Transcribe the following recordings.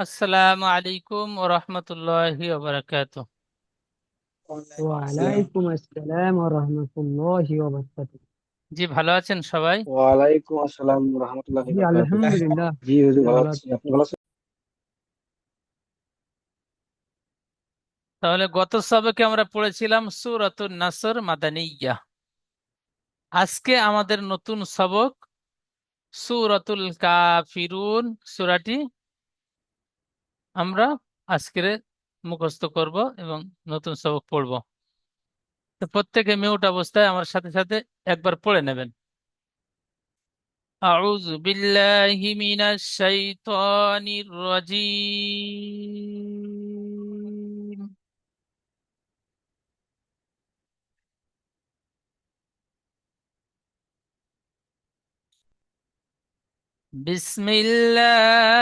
আসসালামু আলাইকুম ওয়া রাহমাতুল্লাহি ওয়া বারাকাতুহু। ওয়ালাইকুম আসসালাম। ওয়ালাইকুম আসসালাম রহমতুল্লাহি ওয়া বারাকাতুহু। জি, ভালো আছেন সবাই? ওয়ালাইকুম আসসালাম রহমতুল্লাহি জি বারাকাতুহু। আলহামদুলিল্লাহ। জি হুজুর, ভালো ভালো আছি, আছি। আপনি ভালো আছেন? তাহলে গত সবকে আমরা পড়েছিলাম সূরাতুন নাসর মাদানিয়্যাহ। আজকে আমাদের নতুন সবক সূরাতুল কাফিরুন। সূরাটি আমরা আজকে মুখস্থ করব এবং নতুন সবক পড়ব। তো প্রত্যেকে মিউট অবস্থায় আমার সাথে সাথে একবার পড়ে নেবেন। আউযু বিল্লাহি মিনাশ শাইতানির রাজীম। بسم الله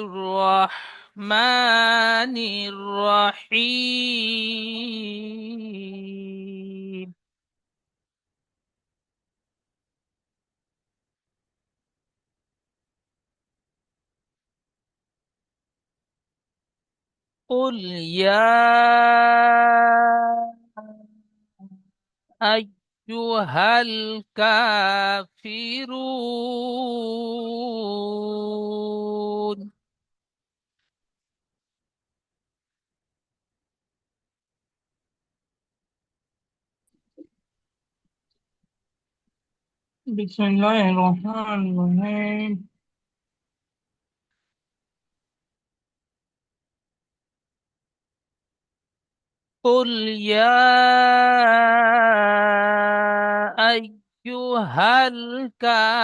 الرحمن الرحيم. قل يا أيها الكافرون. بسم الله الرحمن الرحيم. قل يا أيها الكافرون.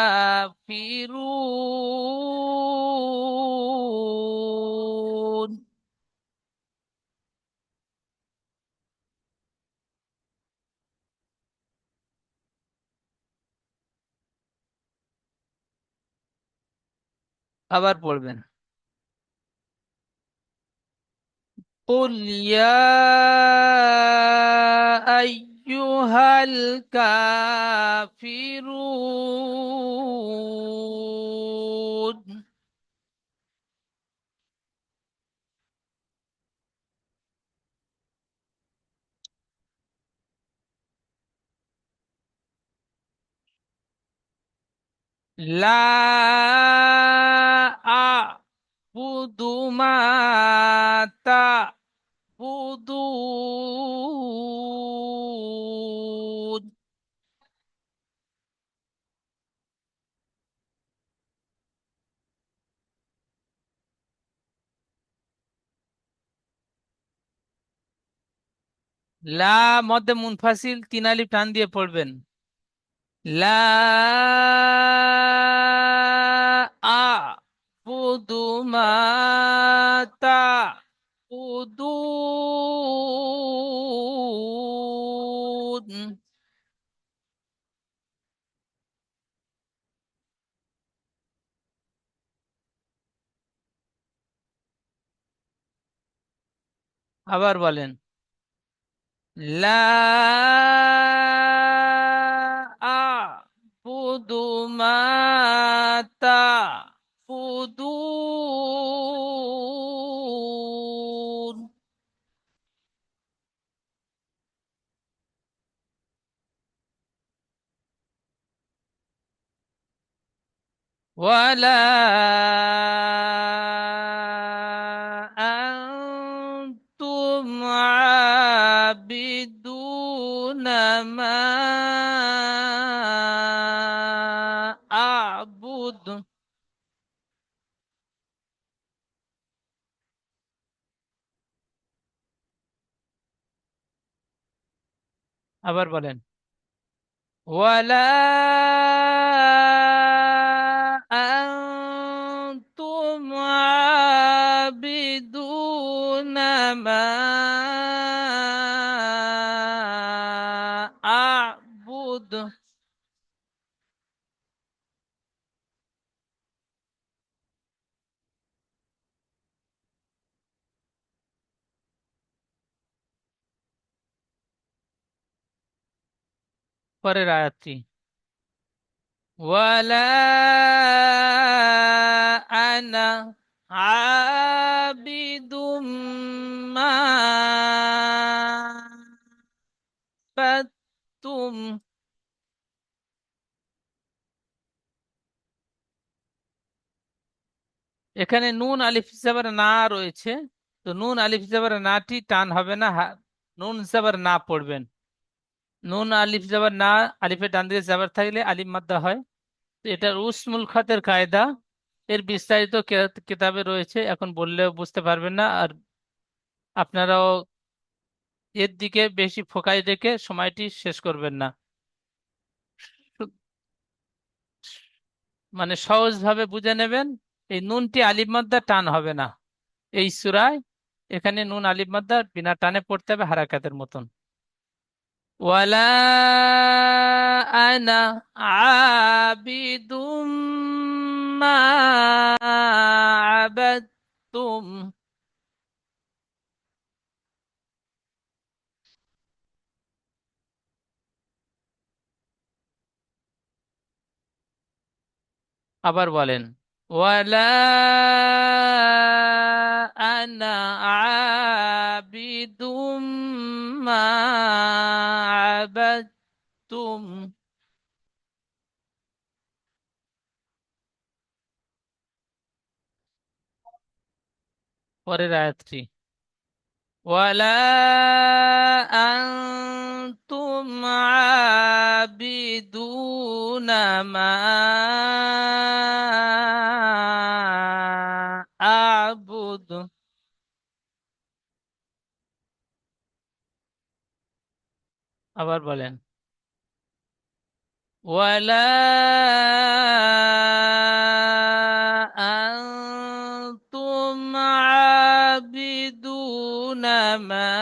আবার পড়বেন। قل يا أيها الكافرون. لا أعبد ما تعبدون. লা মধ্যে মুনফাসিল তিন আলিফ টান দিয়ে পড়বেন। লা আ'বুদু মা তা'বুদুন। আবার বলেন। লা আ'বুদু মা তা'বুদুন। ولا أنتم عابدون ما أعبد. আবার বলেন। ولا أنتم عابدون ما أعبد. পরের আয়াতটি। ولا أنا আবিদুম মা আবাদতুম। এখানে নুন আলিফ জাবার না রয়েছে, তো নুন আলিফ জাবার নাটি টান হবে না, নুন জাবার না পড়বেন। নুন আলিফ জাবার না, আলিফের ডান দিকে জাবার থাকলে আলিফ মাদ্দা হয়। তো এটা উসমুল খাতের কায়দা, এর বিস্তারিত কিতাবে রয়েছে, এখন বললেও বুঝতে পারবেন না। আর আপনারাও এর দিকে বেশি ফোকাস রেখে সময়টি শেষ করবেন না। সু- মানে সহজভাবে বুঝে নেবেন, এই নুনটি আলিফ মাদ্দা টান হবে না এই সূরায়। এখানে নুন আলিফ মাদ্দা বিনা টানে পড়তে হবে হারাকাতের মতন। ওয়ালা আনা আবিদুম মা আবাদতুম। আবার বলেন, ওয়ালা আনা আবিদুম মা আবাদতুম। পরের আয়াতটি, ওয়ালা আনতুম আবিদুনা মা আবুদ। আবার বলেন, ওয়ালা আনতুম আবিদুনা মা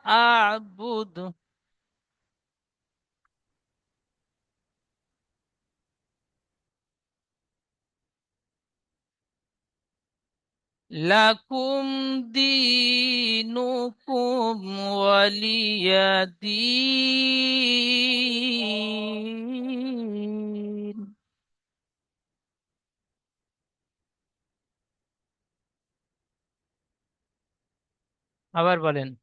আবুদ। লাকুম দীনুকুম ওয়ালিয়া দীন। আবার বলেন,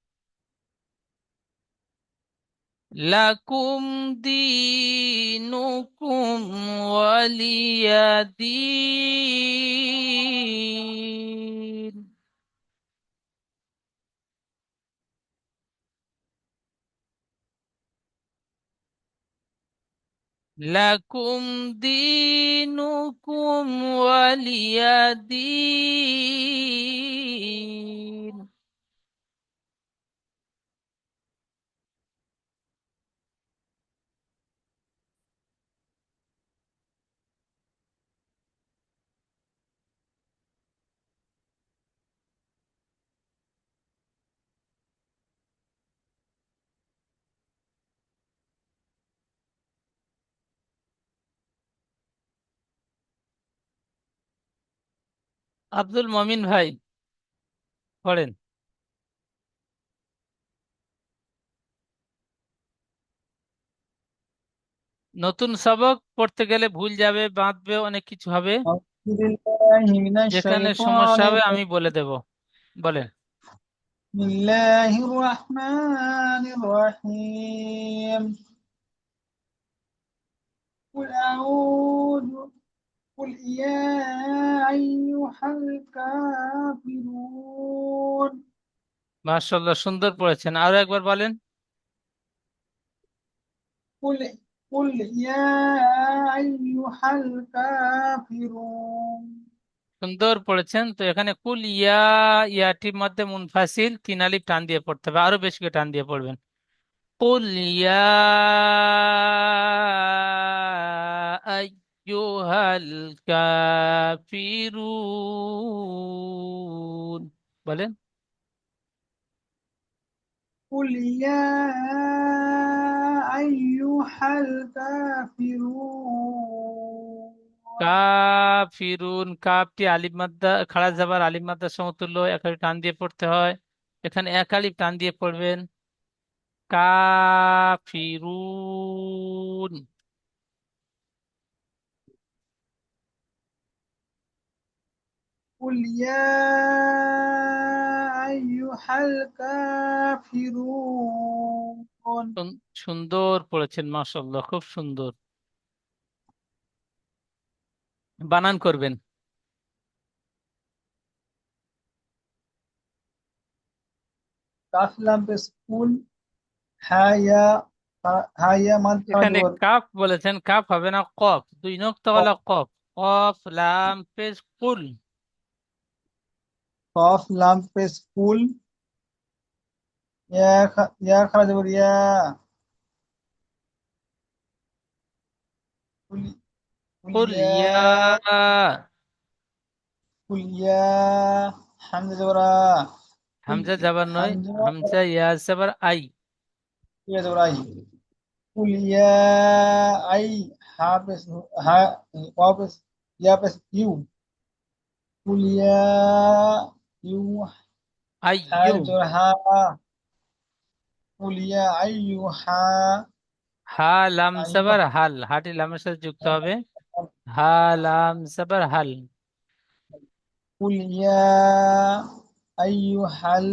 লাকুম দীনুকুম ওয়ালিয়া দীন। লাকুম দীনুকুম ওয়ালিয়া দীন। আব্দুল মমিন ভাই, পড়েন। নতুন সবক পড়তে গেলে ভুল যাবে, বাঁধবে, অনেক কিছু হবে। أعوذ بالله من যেখানে الشيطان সমস্যা হবে আমি الرجيم বলে দেব। বলেন। بسم الله الرحمن الرحيم قل أعوذ قل يا أيها الكافرون মাশাআল্লাহ, সুন্দর পড়েছেন, আরো একবার বলেন। قل قل يا أيها الكافرون সুন্দর পড়েছেন। তো এখানে কুল ইয়া, ইয়াটির মধ্যে মুনফাসিল, তিন আলিফ টান দিয়ে পড়তে হবে, আরো বেশি করে টান দিয়ে পড়বেন। কুল ইয়া আইয়ুহাল কাফিরুন। বলেন। قل يا أيها الكافرون কাফিরুন, কাফটি আলিফ মাদ্দা খাড়া যাবার আলিফ মাদ্দার সমতুল্য, এক আলিফ টান দিয়ে পড়তে হয়। এখানে এক আলিফ টান দিয়ে পড়বেন, কাফিরুন। قل يا أيها الكافرون সুন্দর পড়েছেন, মাশাআল্লাহ, খুব সুন্দর। বানান করবেন। काफ लाम पे स्कूल हाया हाया मद এখানে खाजोर কাফ বলেছেন, কাফ হবে না, কফ, দুই নক্তা ওয়ালা কফ। কফ লাম পেশ কুল। काफ लाम पे स्कूल या खाजोर या कुल कुल কুল ইয়া। या हमजा जबरा कुल হামজা যাবার নয়, हमजा হামজা ইয়া যাবার আই। या जबरा कुल या आई हा पे हा वाव पे या पे यू कुल या यू আই हा ইউ। जबरा हा कुल या अय्युहा হা লাম যাবার হাল, হাটি লামের সাথে যুক্ত হবে। হা লাম যাবার হাল। कुल या अय्युहल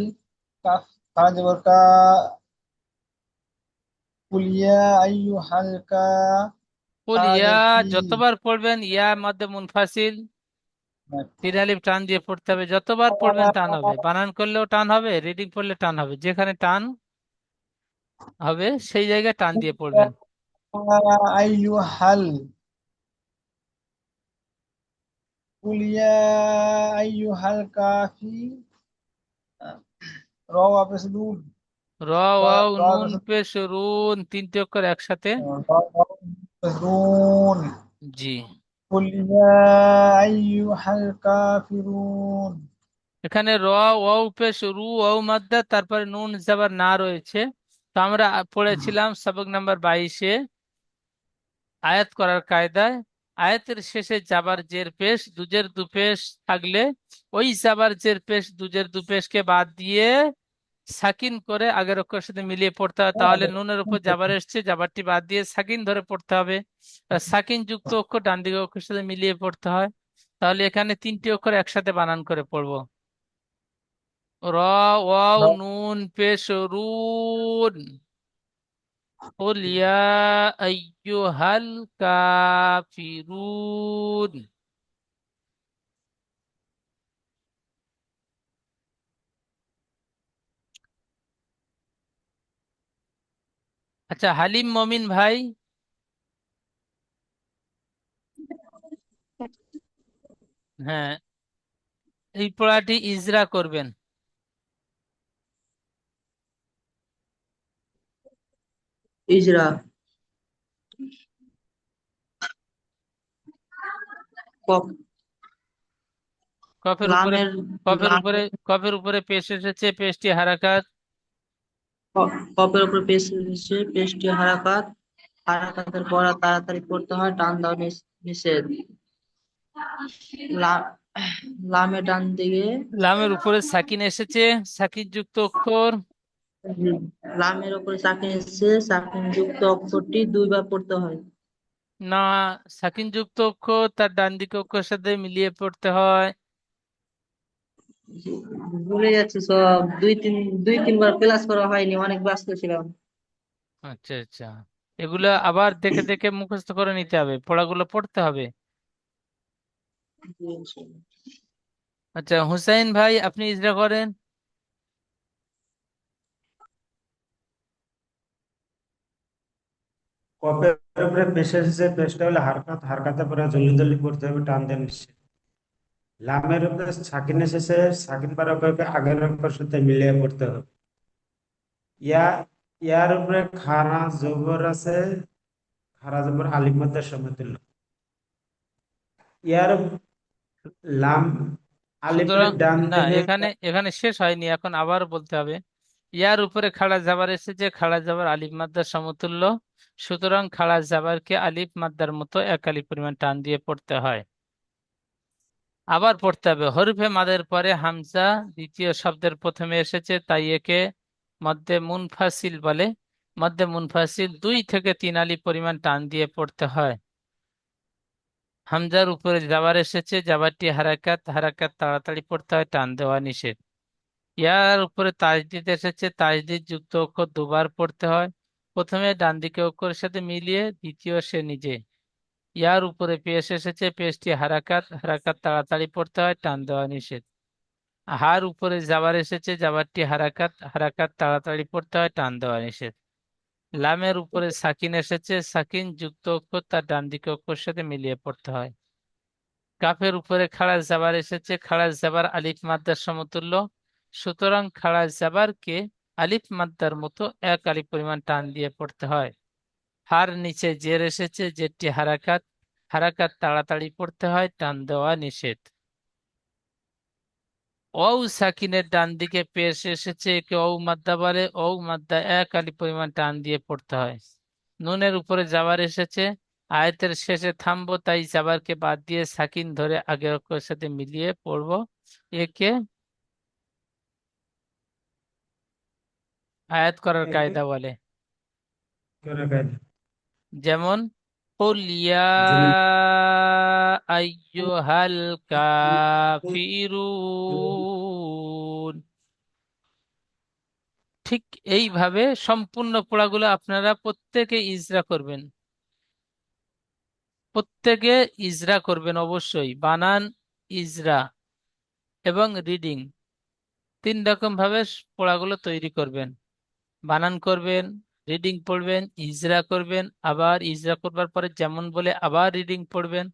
काफ का जबर का कुल या अय्युहल का কুল हा ইয়া जबर की যতবার পড়বেন, ইয়া মধ্যে মুনফাসিল, তিন আলিফ টান দিয়ে পড়তে হবে। যতবার পড়বেন টান হবে, বানান করলেও টান হবে, রিডিং পড়লে টান হবে। যেখানে টান হবে সেই জায়গায় টান দিয়ে পড়বেন। अय्युहल कुल या अय्युहल काफी रो वापस दूर র ওয়াও নুন পেশ রুন, তিনটি অক্ষর একসাথে। रून জি। कुल या अय्युहल काफिरून এখানে র ওয়াও পেশ রু ওয়াও মাদ্দা, তারপরে নুন যাবার না রয়েছে। তো আমরা পড়েছিলাম সবক নাম্বার 22-এ আয়াত করার কায়দায়, আয়াতের শেষে জাবার জের পেশ দুজের দু পেশ থাকলে ওই জাবার জের পেশ দুজের দু পেশকে বাদ দিয়ে সাকিন করে আগের অক্ষরের সাথে মিলিয়ে পড়তে হবে। তাহলে নুনের উপর জাবার এসছে, জাবারটি বাদ দিয়ে সাকিন ধরে পড়তে হবে। আর সাকিন যুক্ত অক্ষর ডান দিকে অক্ষরের সাথে মিলিয়ে পড়তে হয়। তাহলে এখানে তিনটি অক্ষর একসাথে বানান করে পড়বো। র ওয়াও নুন পেশ রুন। قل يا أيها الكافرون। আচ্ছা, হালিম মমিন ভাই, হ্যাঁ, এই পড়াটি ইজরা করবেন। ইজরা কফ কফের উপরে, লামের কফের উপরে, লামের কফের উপরে পেশ এসেছে, পেশটি হারাকাত। কফের উপর পেশ এসেছে, পেশটি হারাকাত। হারাকাতের পড়া তাড়াতাড়ি পড়তে হয়, টান দাও নিষেধ। লা- লামে ডান দিকে লামের উপরে সাকিন এসেছে, সাকিন যুক্ত অক্ষর। লামের উপরে সাকিন এসেছে, সাকিন যুক্ত অক্ষরটি দুইবার পড়তে হয়। না, সাকিন যুক্ত অক্ষর তার ডান দিকে অক্ষরের সাথে মিলিয়ে পড়তে হয়। ভুলে যাচ্ছি সব, দুই তিনবার ক্লাস করা হয়নি, অনেক ব্যস্ত ছিলাম। আচ্ছা আচ্ছা, এগুলো আবার দেখে দেখে মুখস্থ করে নিতে হবে, পড়াগুলো পড়তে হবে। জি, ইনশাআল্লাহ। আচ্ছা হুসাইন ভাই, আপনি ইজরা করেন। কপের উপরে পেশ এসেছে, পেশটা হলে হারকাত, হারকাতের পরে জলদি জলদি পড়তে হবে, টান দেন নিষেধ। লামের উপরে সাকিন এসেছে, সাকিন পার অক্ষরকে আগের অক্ষরের সাথে মিলিয়ে পড়তে হবে। ইয়া, ইয়ার উপরে খারা জবর আছে, খারা জবর আলিফ মাদ্দার সমতুল্য। ইয়ার লাম আলিফের সুতরাং ডান না, থেকে এখানে এখানে শেষ হয়নি, এখন আবার বলতে হবে। ইয়ার উপরে খাড়া জাবার এসেছে, খাড়া জাবার আলিফ মাদ্দার সমতুল্য। সুতরাং খাড়া জাবারকে আলিফ মাদ্দার মতো এক আলিফ পরিমাণ টান দিয়ে পড়তে হয়। আবার পড়তে হবে। হরফে মাদের পরে হামজা দ্বিতীয় শব্দের প্রথমে এসেছে, তাই একে মধ্যে মুনফাসিল বলে। মধ্যে মুনফাসিল 2 থেকে 3 আলিফ পরিমাণ টান দিয়ে পড়তে হয়। হামজার উপরে জাবার এসেছে, জাবারটি হারাকাত, হারাকাত তাড়াতাড়ি পড়তে হয়, টান দেওয়া নিষেধ। ইয়ার উপরে তাজদিদ এসেছে, তাজদিদ যুক্ত অক্ষর দুবার পড়তে হয়, প্রথমে ডান দিকে অক্ষরের সাথে মিলিয়ে, দ্বিতীয় সে নিজে। ইয়ার উপরে পেশ এসেছে, পেশটি হারাকাত, হারাকাত তাড়াতাড়ি পড়তে হয়, টান দেওয়া নিষেধ। হার উপরে জাবার এসেছে, জাবারটি হারাকাত, হারাকাত তাড়াতাড়ি পড়তে হয়, টান দেওয়া নিষেধ। লামের উপরে সাকিন এসেছে, সাকিন যুক্ত অক্ষর তার ডান দিকে অক্ষরের সাথে মিলিয়ে পড়তে হয়। কাফের উপরে খাড়া জাবার এসেছে, খাড়া জাবার আলিফ মাদ্দার সমতুল্য, সুতরাং খাড়া জাবারকে আলিফ মাদ্দার মতো এক আলিফ পরিমাণ টান দিয়ে পড়তে হয়। হার নিচে জের এসেছে, জেরটি হারাকাত, হারাকাত তাড়াতাড়ি পড়তে হয়, টান দেওয়া নিষেধ। অউ সাকিনের ডান দিকে পেশ এসেছে, একে অউ মাদ্দা বলে, অউ মাদ্দা এক আলিফ পরিমাণ টান দিয়ে পড়তে হয়। নুনের উপরে জাবার এসেছে, আয়াতের শেষে থামবো, তাই জাবারকে বাদ দিয়ে সাকিন ধরে আগের অক্ষরের সাথে মিলিয়ে পড়বো। একে আয়াত করার একে কায়দা বলে। করে কায়দা। যেমন কুল ইয়া যেমন আইয়ুহাল কাফিরুন। ঠিক এইভাবে সম্পূর্ণ পড়াগুলো আপনারা প্রত্যেকে ইজরা করবেন, প্রত্যেকে ইজরা করবেন অবশ্যই, বানান, ইজরা এবং রিডিং, তিন রকম ভাবে পড়াগুলো তৈরি করবেন। বানান করবেন, রিডিং পড়বেন, ইজরা করবেন, আবার ইজরা করবার পরে যেমন বলে আবার রিডিং পড়বেন।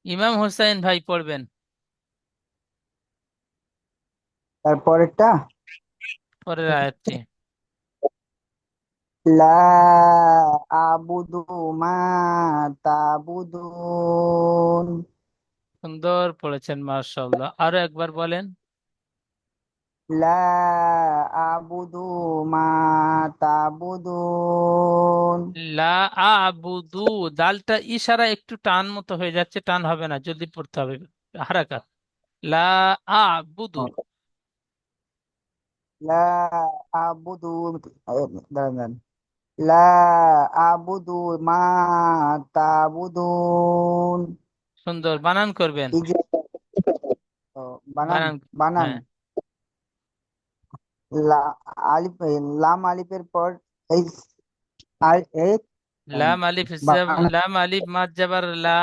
ইমাম হোসাইন ভাই পড়বেন তারপরেরটা পরের আয়াতটি। লা আবুদু মা তাবুদুন। সুন্দর পড়েছেন, মাশাআল্লাহ। আরো একবার বলেন। লা আবুদু মা তাবুদুন। লা আবুদু, দালটা ইশারা একটু টান মতো হয়ে যাচ্ছে, টান হবে না, জলদি পড়তে হবে, হারাকাত। লা আবুদু। লা আবুদু, দাঁড়ান দাঁড়ান। লা আবুদু মা তাবুদুন। সুন্দর, বানান করবেন। এই যে ও, বানান বানান, বানান হ্যাঁ। লা আলিফ, লাম আলিফের পর এই এই লাম আলিফ বানান লাম আলিফ মাদ জাবার লা।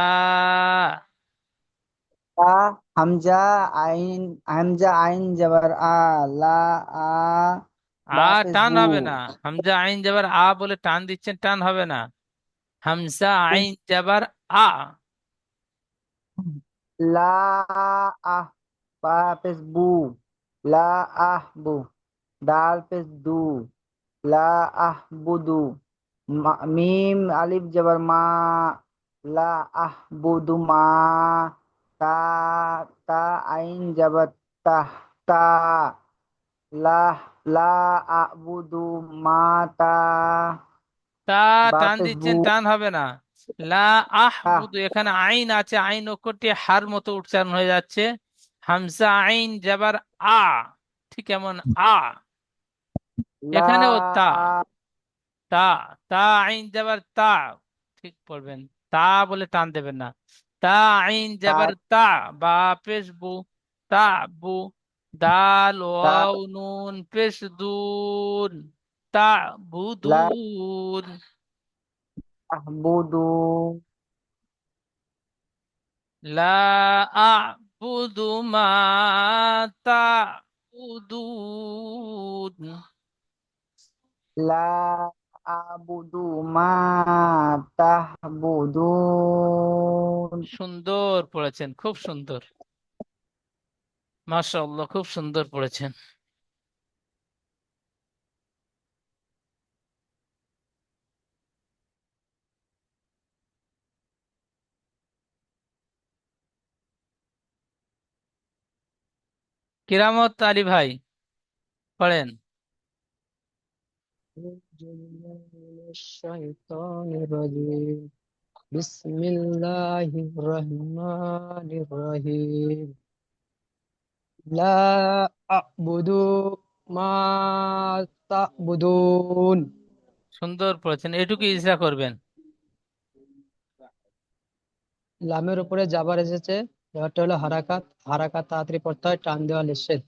লা, হামজা আইন, হামজা আইন জবর আ, লা আ, আ বা পেশ টান বু। হবে না, হামজা আইন জাবার আ বলে টান দিচ্ছেন, টান হবে না। হামজা আইন জাবার আ। লা আহ, বা পেশ বু, লা আহ বু, দাল পেশ দু, লা আহ বুদু, মিম আলিফ জবর মা, লা আহ বুদু মা, তা, তা আইন জবর তাহ, তা, লা, লা আবুদু মা তা, তা বা টান পেশ বু, দিচ্ছেন, টান হবে না। লা আহ তাহ, বুদু, এখানে আইন আছে, আইন অক্ষরটি হার মতো উচ্চারণ হয়ে যাচ্ছে। হামজা আইন জাবার আ, ঠিক এমন আ। লা এখানেও তা, তা, তা আইন জাবার তা, ঠিক পড়বেন। তা বলে টান দেবেন না। তা আইন তা, জাবার তা, বা পেশ বু, তা বু, দাল তা, ওয়াও নুন পেশ দুন, তা লা বুদুন। আহবুদু, লা আ'বুদু মা তা'বুদুন। লা আবুদু মা তাহবুদুন। সুন্দর পড়েছেন, খুব সুন্দর, মাশাআল্লাহ, খুব সুন্দর পড়েছেন। কিরামত আলী ভাই পড়েন। বিসমিল্লাহির রহমানির রহিম। লা আ'বুদু মা তা'বুদুন। সুন্দর পড়েছেন, এটুকু ইজরা করবেন। লামের উপরে জাবার এসেছে, জাবারটা হলো হারাকাত। হারাকাত তাড়াতাড়ি পড়তে হয়, টান দেওয়া নিষেধ।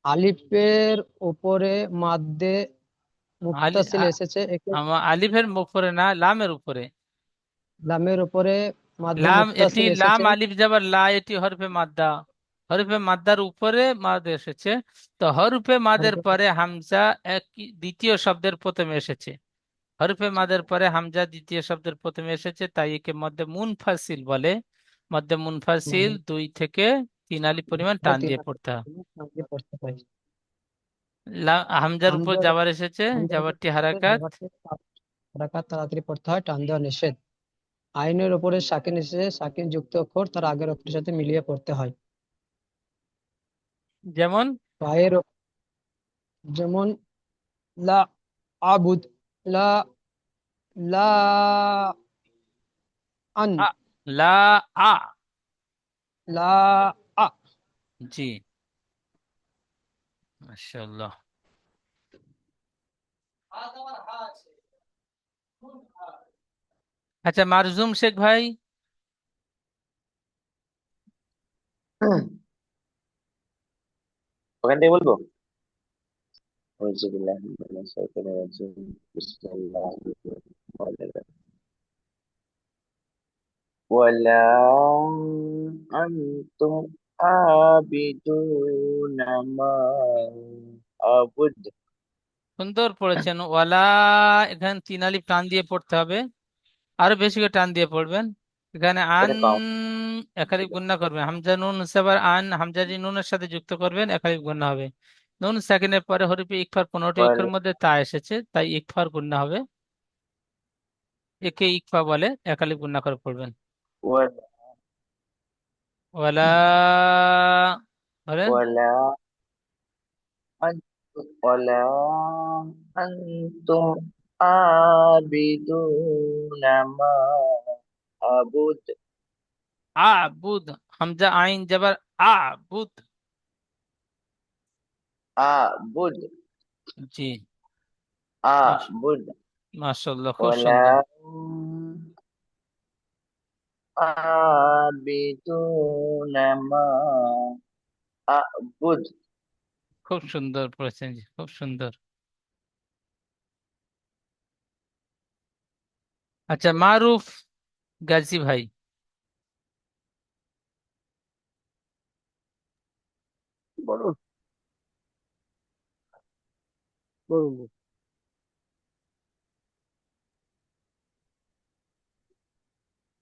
আলিফের উপরে মাদ্দে আলি মুত্তাসিল এসেছে, একে আলিফের উপরে না, লামের উপরে। লামের উপরে মাদ্দে লাম, এটি মুত্তাসিল লাম এসেছে। আলিফ যাবার লা, এটি হরফে মাদ্দা। হরফে মাদ্দার উপরে মাদ এসেছে। তো হরফে মাদের হরফে- পরে হামজা দ্বিতীয় শব্দের প্রথমে এসেছে। হরফে মাদের পরে হামজা দ্বিতীয় শব্দের প্রথমে এসেছে, তাই একে মধ্যে মুনফাসিল বলে। মধ্যে মুনফাসিল মানে 2 থেকে 3 আলিফ পরিমাণ টান তিন দিয়ে আলিফ পড়তে হয়। টান দিয়ে পড়তে হয়। হামজার উপর হামজার জাবার এসেছে, হামজার উপর জাবারটি এসেছে, হারাকাত। হারাকাত তাড়াতাড়ি পড়তে হয়, টান দেওয়া নিষেধ। আইনের উপরে সাকিন এসেছে, সাকিন যুক্ত অক্ষর তার আগের অক্ষরের সাথে মিলিয়ে পড়তে হয়। যেমন পায়ের যেমন লা আবুদ, লা লা আন, আ, লা আ। লা আ। জি, মাশাআল্লাহ। আচ্ছা, মারজুম শেখ ভাই। ওখান থেকে বলবো। আউযুবিল্লাহি মিনাশ শাইতানির রাজিম। বিসমিল্লাহির রহমানির রহিম। ওয়ালা আনতুম আবিদুনা মা আবুদ। সুন্দর পড়েছেন। ওয়ালা, এখানে 3 আলিফ টান দিয়ে পড়তে হবে, আরো বেশি করে টান দিয়ে পড়বেন। এখানে আন, এটা পাও। একালিফ গুণা করবেন। হামজা নুন সাবার আন, হামজাটি নুনের সাথে যুক্ত করবেন, একালিফ গুণা হবে। নুন সেকেন্ডের পরে হরফে ইকফার, 15টি অক্ষরের মধ্যে তা এসেছে, তাই ইকফার গুণা হবে। একে ইকফা বলে, একালিফ গুণা করে পড়বেন। ওয়ালা ওয়ালা বলেন। ওয়ালা ওয়ালা আনতুম আবিদুনা মা আবুদ। আবুদ, হামজা আইন জাবার আবুদ। আবুদ জি, আবুদ। মাশাআল্লাহ, খুব ওয়ালা সুন্দর। আবিদুনা মা আবুদ। খুব সুন্দর পড়েছেন, জি, খুব সুন্দর। আচ্ছা, মারুফ গাজী ভাই। বলুন বলুন।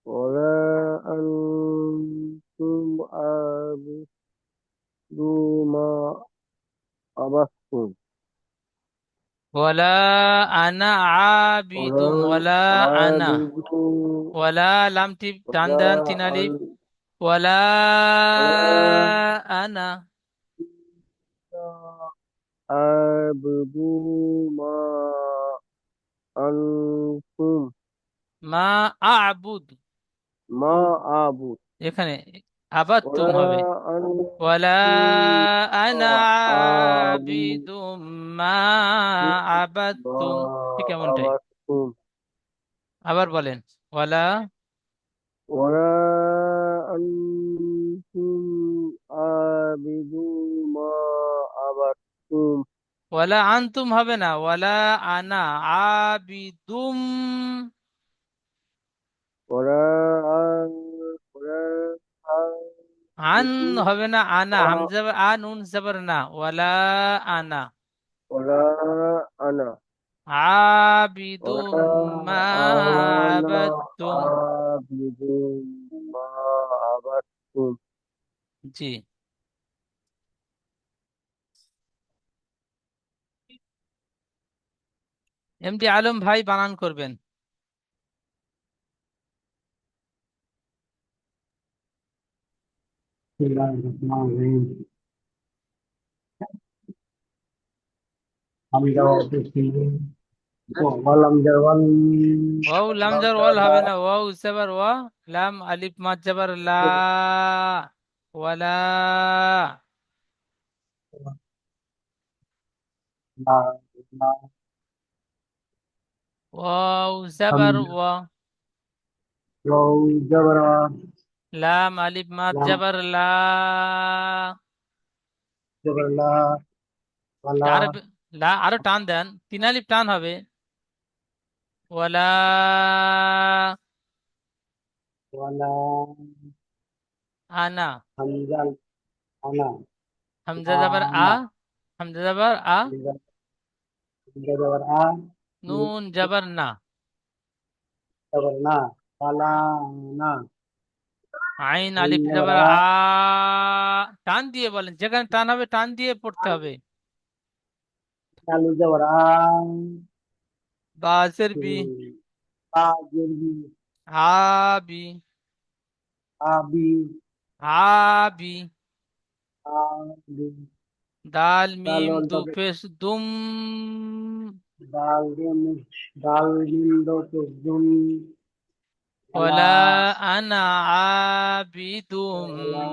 ওরা আনতুম আবিদু মা আবাসতুম। ওয়ালা আনা ওরা আবিদুম, ওয়ালা আনা। আবিদু ওয়ালা, লামটি টান ওরা দেন, 3 আলিফ। ওয়ালা আনা আবিদু মা আনতুম মা আবুদ। মা আবুদ। এখানে আবাদ তুম ওরা হবে। ওয়ালা আনতুম আনা আবিদু আবিদুম মা আবাদ মা তুম, ঠিক এমনটাই। আবাসতুম। আবার বলেন। ওয়ালা ওরা আনতুম আবিদু মা আবাসতুম। ওয়ালা আনতুম হবে না, ওয়ালা আনা আবিদুম। ওরা ওরা আন আবিদু হবে না, আনা, মা হামজা আ নুন জবর না, ওয়ালা আনা ওরা আনা ওরা আবিদুম মা আনা আবাদতুম। আবিদু মা আবাসতুম। জি, এমডি আলম ভাই বানান করবেন। ওয়াও লাম জার ওয়াল হবে না, ওয়াও জবর ওয়া, লাম আলিফ মাদ জবর লা, ওয়ালা। লা লা ওয়াও জবর হামজা ওয়া, ওয়াও জবর ওয়া লাম আলিফ মাদ লাম জবর লা, জবর লা ওয়ালা আর লা আরো টান দেন, তিন আলিফ টান হবে। ওয়ালা, ওয়ালা আনা, হামজা আনা হামজা জবর আ, আনা হামজা জবর আ, হামজা হামজা জবর আ নুন নুন জবর না, জবর না ওয়ালা না আইন আইন আলিফ জবর জবর আ আ, টান দিয়ে বলেন, যেখানে টান হবে টান দিয়ে পড়তে হবে। আলু জবর আ বাজের বি, আ জেরবি আবি, আবি আবি, আবি দাল দাল মিম ওয়াল দু তাকে পেশ দুম, দাল দিম দাল দিম দো তো জুম ওয়ালা ওয়ালা আনা আবিদুম, ওয়ালা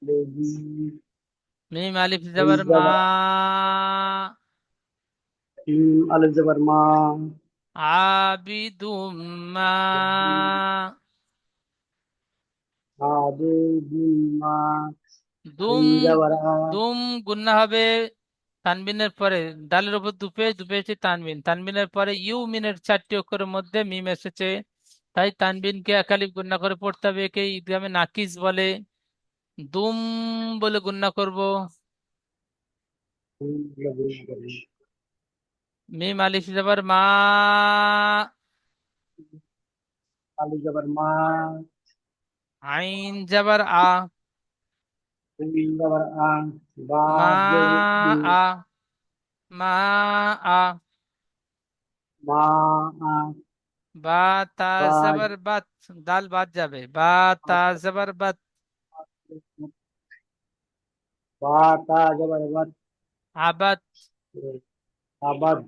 বেবি মিম আলিফ মিম জবর মা, জবর আলু জবর মা আবিদুম মা, আবে দিম মা আইন দুম, জবর আ দুম গুন্না হবে তানবিনের পরে, দালের উপর দুপেশ, দুপেশে তানবিন, তানবিনের পরে ইউ মিনের 4টি অক্ষরের মধ্যে মিম এসেছে, তাই তানবিনকে একালিফ গুন্না করে পড়তে হবে। একে ইদগামে নাকিস বলে। দুম বলে গুন্না করব। মিম আলিফ জবর মা, আলু জবর মা আইন জবর আ, আইন জবর আ বা মা জেরবি আ, মা আ, মা আ বা তা বা জবর বাত, দাল বাদ যাবে, বা তা জবর বাত, বা তা জবর বাত আবাদ, আবাদ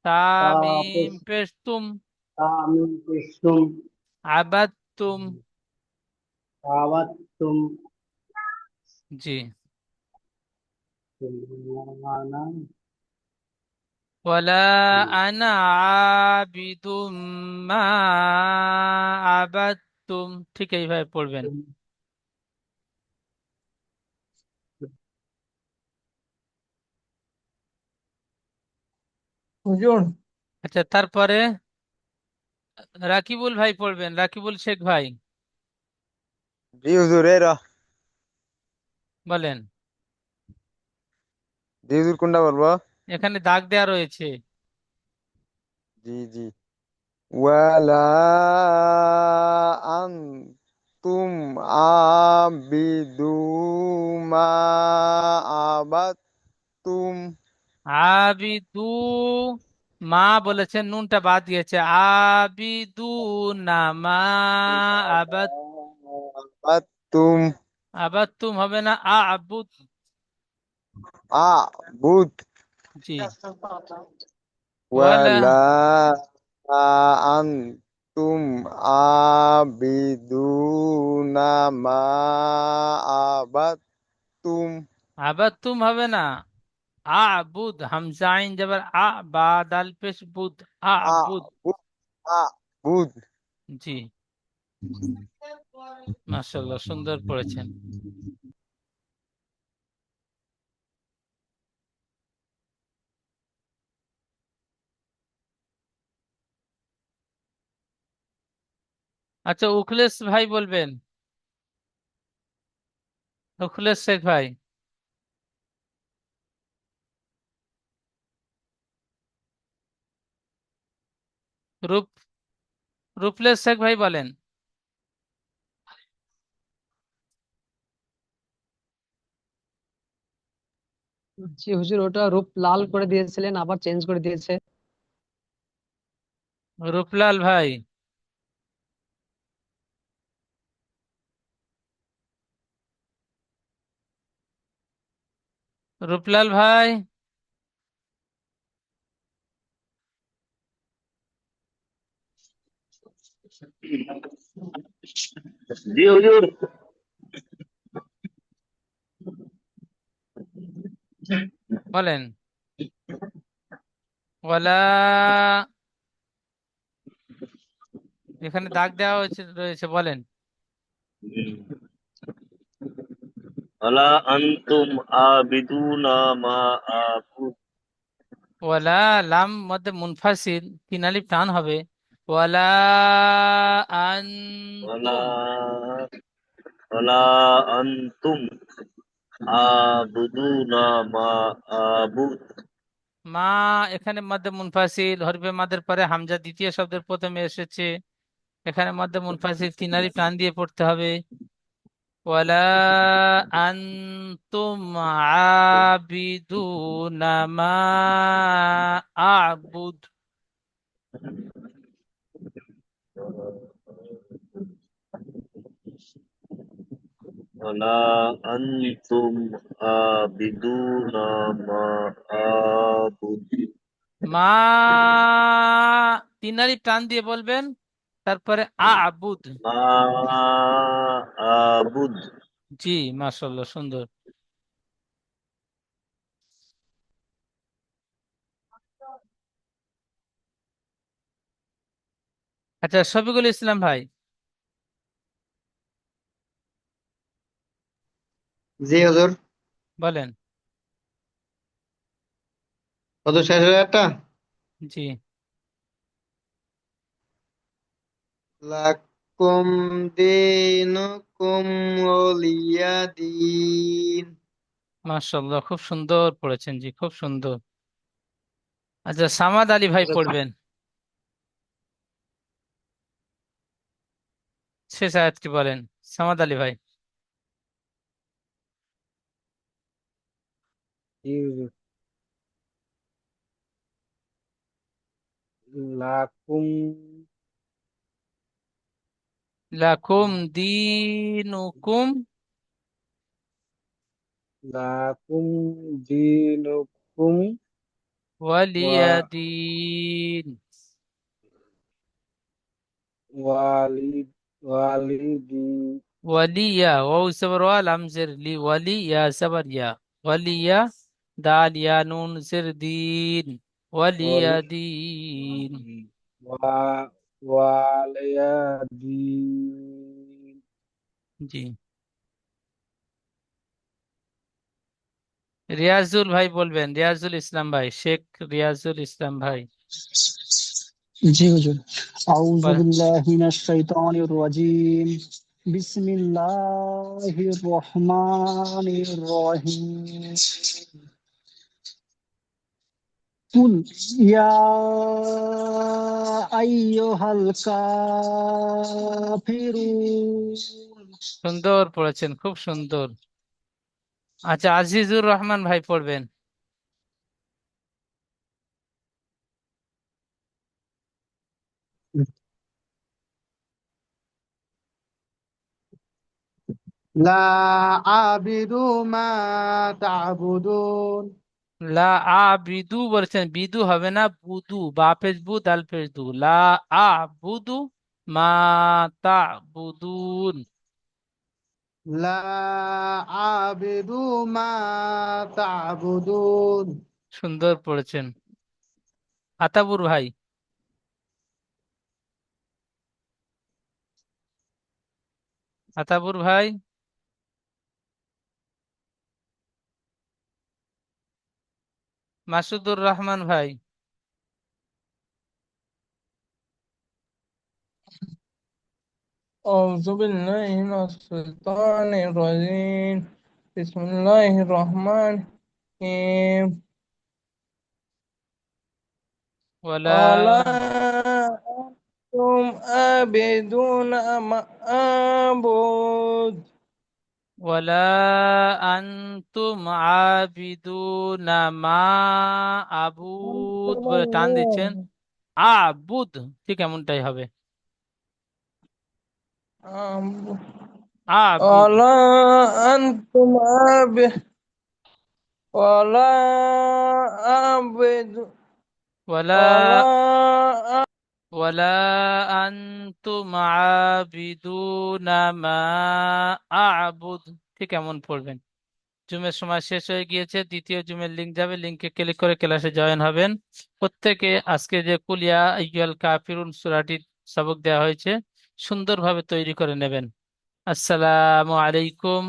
তা তা মিম পেশ পেশ তুম, তা মিম পেশতুম আবাদ তুম, আবাদ তুম জি। না ওয়ালা আনা আবিদুম মা আবাদতুম, ঠিক এইভাবে পড়বেন। হুজুর আচ্ছা, তারপরে রাকিবুল ভাই পড়বেন, রাকিবুল শেখ ভাই জি হুজুর এরা বলেন। জি হুজুর কোনটা বলবো? এখানে দাগ দেয়া রয়েছে। জি জি ওয়ালা আনতুম আবিদু মা আবাদতুম আবিদু, মা বলেছেন, নুনটা বাদ দিয়েছে, আবিদু না মা আবাদ, আবাদতুম আবাদতুম হবে না, আবুদ, আবুদ জি। ওয়ালা, ওয়ালা আনতুম আবিদুনা মা আবাদতুম আবাদতুম হবে না, আবুদ, হামজা আইন জবর আ, বা দাল পেশ বুদ, আবুদ, আবুদ আবুদ জি। মাশাআল্লাহ, সুন্দর পড়েছেন। আচ্ছা, উখলেস ভাই বলবেন, উখলেস শেখ ভাই। রূপ, রূপলেস শেখ ভাই বলেন। জি হুজুর, ওটা রূপ লাল করে দিয়েছিলেন, আবার চেঞ্জ করে দিয়েছে। রূপলাল ভাই, রূপলাল ভাই, জি হুজুর। বলেন। ওয়ালা, এখানে দাগ দেওয়া হয়েছে রয়েছে, বলেন। ولا أنتم عابدون ما أعبد ওয়ালা, লাম মধ্যে মুনফাসিল, তিন আলিফ টান হবে। ওয়ালা ولا আনতুম, ولا أنتم عابدون ما أعبد মা, এখানে মধ্যে মুনফাসিল, হরফে মাদের পরে হামজা দ্বিতীয় শব্দের প্রথমে এসেছে, এখানে মধ্যে মুনফাসিল তিন আলিফ টান দিয়ে পড়তে হবে। ওয়ালা আনতুম আবিদুনা মা আ'বুদ। ولا أنتم عابدون ما أعبد মা, তিন আলিফ টান দিয়ে বলবেন, তারপরে আ'বুদ। ما أعبد জি, মাশাআল্লাহ, সুন্দর। আচ্ছা, শফিকুল ইসলাম ভাই, জি হুজুর। বলেন। কত শেষ হয়ে একটা? জি, লাকুম দিনুকুম ওলিয়া দিন। মাশাআল্লাহ, খুব সুন্দর পড়েছেন, জি খুব সুন্দর। আচ্ছা, সামাদ আলী ভাই পড়বেন শেষ আয়াতটি, বলেন সামাদ আলী ভাই। জি হুজুর। লাকুম লাকুম দীনুকুম লাকুম দিনুকুম ওয়ালিয়া ওয়া দিন। ওয়ালি ওয়ালিদি ওয়ালিয়া, ওয়াও সবর ওয়া, লাম জের লি, ওয়ালিয়া সবর ইয়া, ওয়ালিয়া, দাল ইয়া নুন জের দিন, ওয়ালিয়া ওয়ালি দিন। ওয়া ওয়ালিয়া দিন। জি, রিয়াজুল ভাই বলবেন, রিয়াজুল ইসলাম ভাই, শেখ রিয়াজুল ইসলাম ভাই। জি হুজুর। আউযু বলেন। বিল্লাহি মিনাশ শাইতানির রাজিম। বিসমিল্লাহির রহমানির রহিম। কুল ইয়া আইয়ুহাল কাফিরুন। সুন্দর পড়েছেন, খুব সুন্দর। আচ্ছা, আজিজুর রহমান ভাই পড়বেন। লা আবিদু মা তা'বুদুন। লা আ বিদু বলেছেন, বিদু হবে না, বুদু, বা পেশ বু দাল পেশ দু, লা আ বুদু মা তা বুদুন। লা আবিদু মা তা'বুদুন। সুন্দর পড়েছেন। আতাবুর ভাই, আতাবুর ভাই, মাসুদুর রহমান ভাই। أعوذ بالله من الشيطان الرجيم بسم الله الرحمن الرحيم ওয়ালা, ولا أنتم عابدون ما أعبد ওয়ালা আনতুম আবিদুনা মা আবুদ বলে টান দিচ্ছেন, আবুদ, ঠিক এমনটাই হবে, আবুদ। ولا أنتم عابد ولا أعبد ওয়ালা, ولا ওয়ালা আনতুম আবিদুনা মা আ'বুদ, ঠিক এমন পড়বেন। জুমের সময় শেষ হয়ে গিয়েছে, দ্বিতীয় জুমের লিংক যাবে, লিংকে ক্লিক করে ক্লাসে জয়েন হবেন। প্রত্যেকে আজকে যে কুলিয়া আইয়ুহাল কাফিরুন সূরাটি সবক দেওয়া হয়েছে সুন্দরভাবে তৈরি করে নেবেন। আসসালামু আলাইকুম।